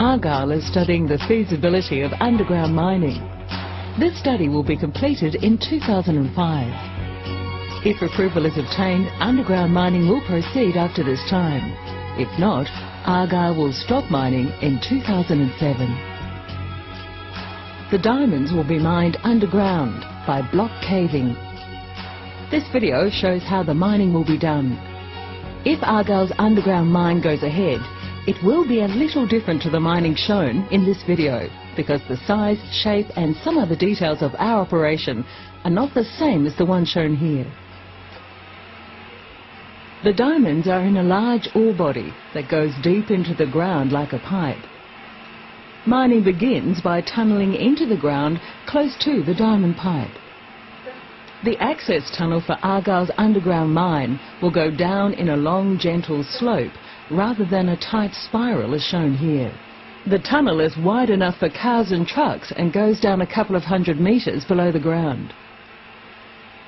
Argyle is studying the feasibility of underground mining. This study will be completed in 2005. If approval is obtained, underground mining will proceed after this time. If not, Argyle will stop mining in 2007. The diamonds will be mined underground by block caving. This video shows how the mining will be done. If Argyle's underground mine goes ahead, it will be a little different to the mining shown in this video, because the size, shape and some other details of our operation are not the same as the one shown here. The diamonds are in a large ore body that goes deep into the ground like a pipe. Mining begins by tunnelling into the ground close to the diamond pipe. The access tunnel for Argyle's underground mine will go down in a long, gentle slope rather than a tight spiral as shown here. The tunnel is wide enough for cars and trucks and goes down a couple of 100 metres below the ground.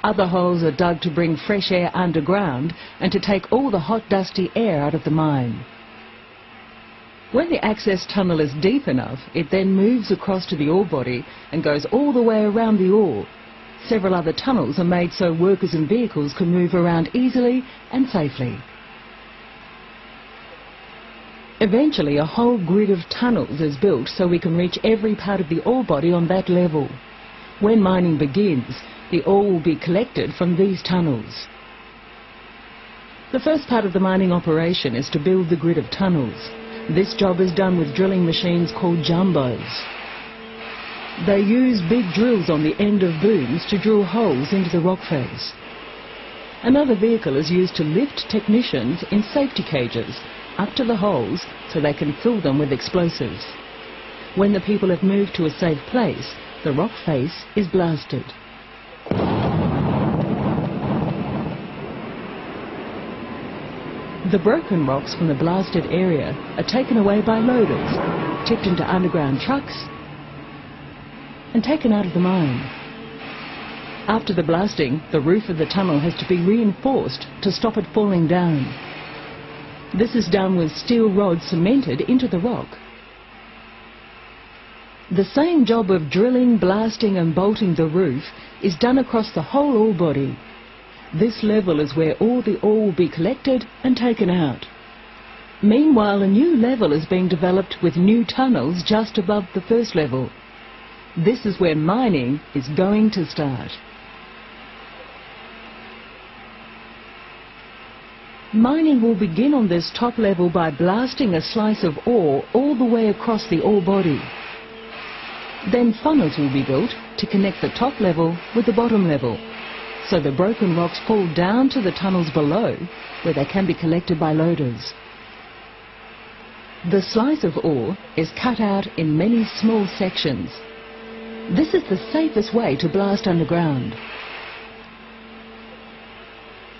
Other holes are dug to bring fresh air underground and to take all the hot, dusty air out of the mine. When the access tunnel is deep enough, it then moves across to the ore body and goes all the way around the ore. Several other tunnels are made so workers and vehicles can move around easily and safely. Eventually, a whole grid of tunnels is built so we can reach every part of the ore body on that level. When mining begins, the ore will be collected from these tunnels. The first part of the mining operation is to build the grid of tunnels. This job is done with drilling machines called jumbos. They use big drills on the end of booms to drill holes into the rock face. Another vehicle is used to lift technicians in safety cages up to the holes so they can fill them with explosives. When the people have moved to a safe place, the rock face is blasted. The broken rocks from the blasted area are taken away by loaders, tipped into underground trucks and taken out of the mine. After the blasting, the roof of the tunnel has to be reinforced to stop it falling down. This is done with steel rods cemented into the rock. The same job of drilling, blasting and bolting the roof is done across the whole ore body. This level is where all the ore will be collected and taken out. Meanwhile, a new level is being developed with new tunnels just above the first level. This is where mining is going to start. Mining will begin on this top level by blasting a slice of ore all the way across the ore body. Then funnels will be built to connect the top level with the bottom level, so the broken rocks fall down to the tunnels below, where they can be collected by loaders. The slice of ore is cut out in many small sections. This is the safest way to blast underground.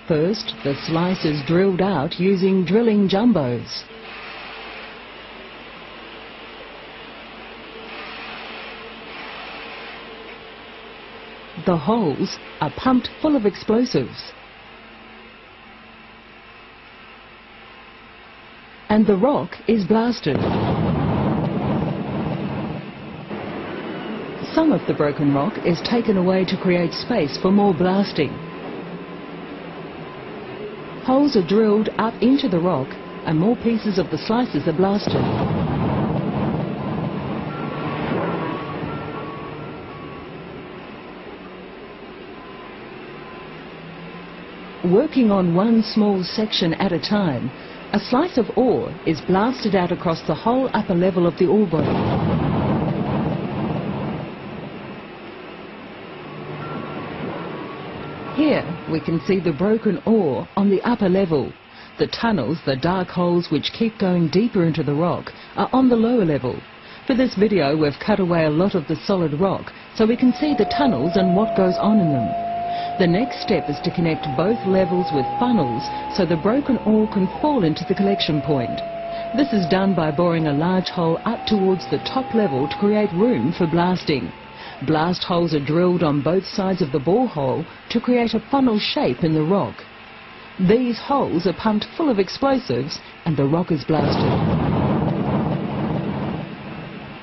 First, the slice is drilled out using drilling jumbos. The holes are pumped full of explosives. And the rock is blasted. Some of the broken rock is taken away to create space for more blasting. Holes are drilled up into the rock and more pieces of the slices are blasted. Working on one small section at a time, a slice of ore is blasted out across the whole upper level of the ore body. Here we can see the broken ore on the upper level. The tunnels, the dark holes which keep going deeper into the rock, are on the lower level. For this video we've cut away a lot of the solid rock so we can see the tunnels and what goes on in them. The next step is to connect both levels with funnels so the broken ore can fall into the collection point. This is done by boring a large hole up towards the top level to create room for blasting. Blast holes are drilled on both sides of the borehole to create a funnel shape in the rock. These holes are pumped full of explosives and the rock is blasted.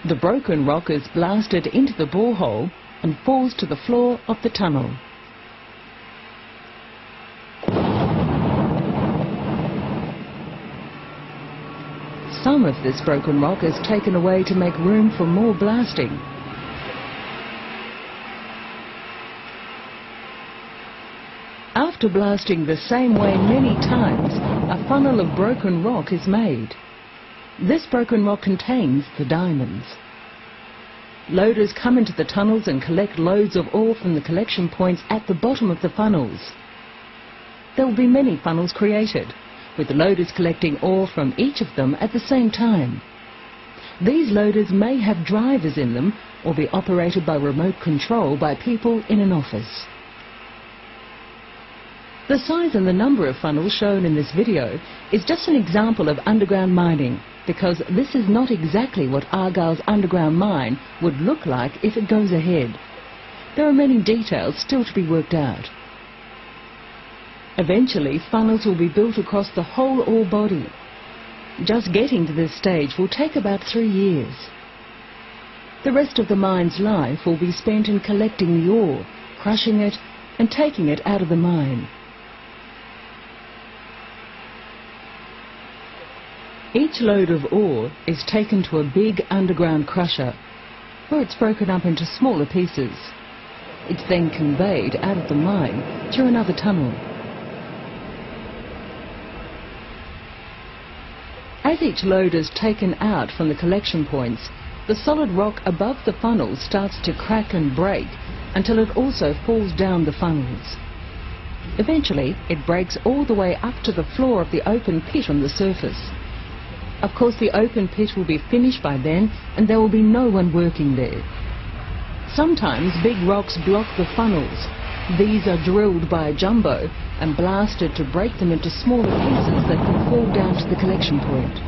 The broken rock is blasted into the borehole and falls to the floor of the tunnel. Some of this broken rock is taken away to make room for more blasting. After blasting the same way many times, a funnel of broken rock is made. This broken rock contains the diamonds. Loaders come into the tunnels and collect loads of ore from the collection points at the bottom of the funnels. There will be many funnels created, with the loaders collecting ore from each of them at the same time. These loaders may have drivers in them or be operated by remote control by people in an office. The size and the number of funnels shown in this video is just an example of underground mining, because this is not exactly what Argyle's underground mine would look like if it goes ahead. There are many details still to be worked out. Eventually, funnels will be built across the whole ore body. Just getting to this stage will take about 3 years. The rest of the mine's life will be spent in collecting the ore, crushing it, and taking it out of the mine. Each load of ore is taken to a big underground crusher, where it's broken up into smaller pieces. It's then conveyed out of the mine through another tunnel. As each load is taken out from the collection points, the solid rock above the funnels starts to crack and break until it also falls down the funnels. Eventually, it breaks all the way up to the floor of the open pit on the surface. Of course, the open pit will be finished by then, and there will be no one working there. Sometimes big rocks block the funnels. These are drilled by a jumbo and blasted to break them into smaller pieces that can fall down to the collection point.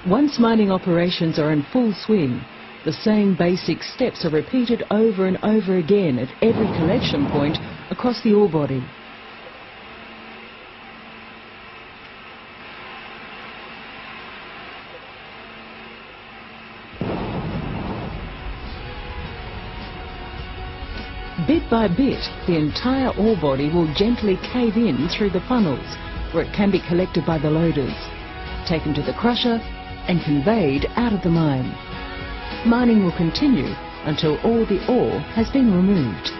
Once mining operations are in full swing, the same basic steps are repeated over and over again at every collection point across the ore body. Bit by bit, the entire ore body will gently cave in through the funnels, where it can be collected by the loaders, taken to the crusher and conveyed out of the mine. Mining will continue until all the ore has been removed.